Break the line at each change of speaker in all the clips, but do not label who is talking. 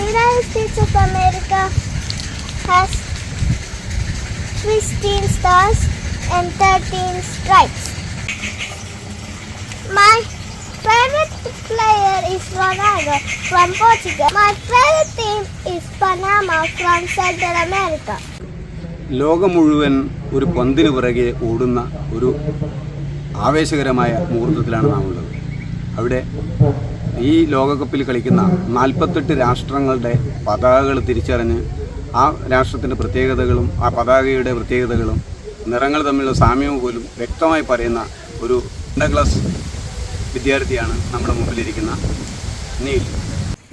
United States of America has 16 stars and 13 stripes. My favorite player is Ronaldo from Portugal. My favorite team is Panama from Central America.
ലോകം മുഴുവൻ ഒരു പന്തിന് പിറകെ ഓടുന്ന ഒരു ആവേശകരമായ മുഹൂർത്തത്തിലാണ് നാം ഉള്ളത്. അവിടെ ഈ ലോകകപ്പിൽ കളിക്കുന്ന 48 രാഷ്ട്രങ്ങളുടെ പതാകകൾ തിരിച്ചറിഞ്ഞ് ആ രാഷ്ട്രത്തിൻ്റെ പ്രത്യേകതകളും ആ പതാകയുടെ പ്രത്യേകതകളും നിറങ്ങൾ തമ്മിലുള്ള സാമ്യവും പോലും വ്യക്തമായി പറയുന്ന ഒരു 2ാം ക്ലാസ് വിദ്യാർത്ഥിയാണ് നമ്മുടെ മുമ്പിലിരിക്കുന്ന നീൽ.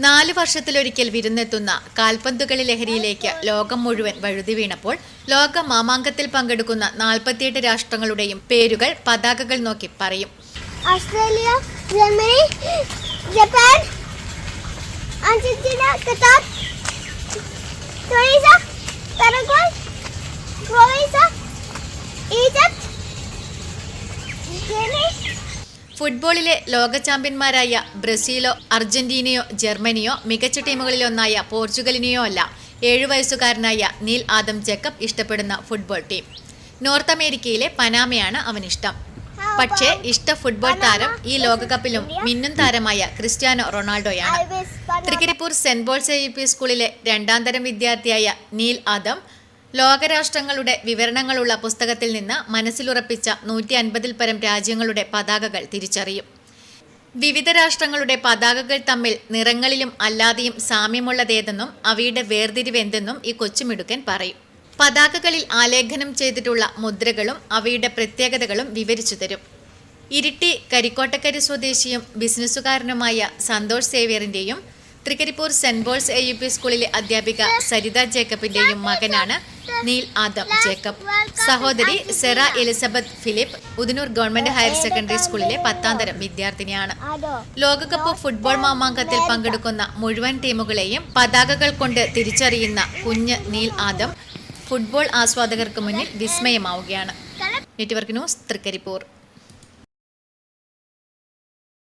4 വർഷത്തിലൊരിക്കൽ വിരുന്നെത്തുന്ന കാൽപന്തുകളി ലഹരിയിലേക്ക് ലോകം മുഴുവൻ വഴുതി വീണപ്പോൾ ലോക മാമാങ്കത്തിൽ പങ്കെടുക്കുന്ന 48 രാഷ്ട്രങ്ങളുടെയും പേരുകൾ പതാകകൾ നോക്കി പറയും.
Australia, Germany, Japan, Argentina, Qatar, Tunisia, Paraguay, Croatia, Egypt, guinea.
ഫുട്ബോളിലെ ലോക ചാമ്പ്യന്മാരായ ബ്രസീലോ അർജന്റീനയോ ജർമ്മനിയോ മികച്ച ടീമുകളിലൊന്നായ പോർച്ചുഗലിനെയോ അല്ല 7 വയസ്സുകാരനായ നീൽ ആദം ജേക്കബ് ഇഷ്ടപ്പെടുന്ന ഫുട്ബോൾ ടീം. നോർത്ത് അമേരിക്കയിലെ പനാമയാണ് അവനിഷ്ടം. പക്ഷേ ഇഷ്ട ഫുട്ബോൾ താരം ഈ ലോകകപ്പിലും മിന്നും താരമായ ക്രിസ്ത്യാനോ റൊണാൾഡോയാണ്. തൃക്കരിപ്പൂർ സെന്റ് പോൾസ് AUP സ്കൂളിലെ 2ാം തരം വിദ്യാർത്ഥിയായ നീൽ ആദം ലോകരാഷ്ട്രങ്ങളുടെ വിവരണങ്ങളുള്ള പുസ്തകത്തിൽ നിന്ന് മനസ്സിലുറപ്പിച്ച 150-ൽ പരം രാജ്യങ്ങളുടെ പതാകകൾ തിരിച്ചറിയും. വിവിധ രാഷ്ട്രങ്ങളുടെ പതാകകൾ തമ്മിൽ നിറങ്ങളിലും അല്ലാതെയും സാമ്യമുള്ളതേതെന്നും അവയുടെ വേർതിരിവെന്തെന്നും ഈ കൊച്ചുമിടുക്കൻ പറയും. പതാകകളിൽ ആലേഖനം ചെയ്തിട്ടുള്ള മുദ്രകളും അവയുടെ പ്രത്യേകതകളും വിവരിച്ചു തരും. ഇരിട്ടി കരിക്കോട്ടക്കരി സ്വദേശിയും ബിസിനസ്സുകാരനുമായ സന്തോഷ് സേവ്യറിന്റെയും തൃക്കരിപ്പൂർ സെന്റ് പോൾസ് AUP സ്കൂളിലെ അധ്യാപിക സരിത ജേക്കബിന്റെയും മകനാണ് നീൽ ആദം ജേക്കബ്. സഹോദരി Sera Elizabeth Philip Udinur government higher secondary സ്കൂളിലെ 10ാം തരം വിദ്യാർത്ഥിനിയാണ്. ലോകകപ്പ് ഫുട്ബോൾ മാമാങ്കത്തിൽ പങ്കെടുക്കുന്ന മുഴുവൻ ടീമുകളെയും പതാകകൾ കൊണ്ട് തിരിച്ചറിയുന്ന കുഞ്ഞ് നീൽ ആദം ഫുട്ബോൾ ആസ്വാദകർക്ക് മുന്നിൽ വിസ്മയമാവുകയാണ്. Network news Trikaripur.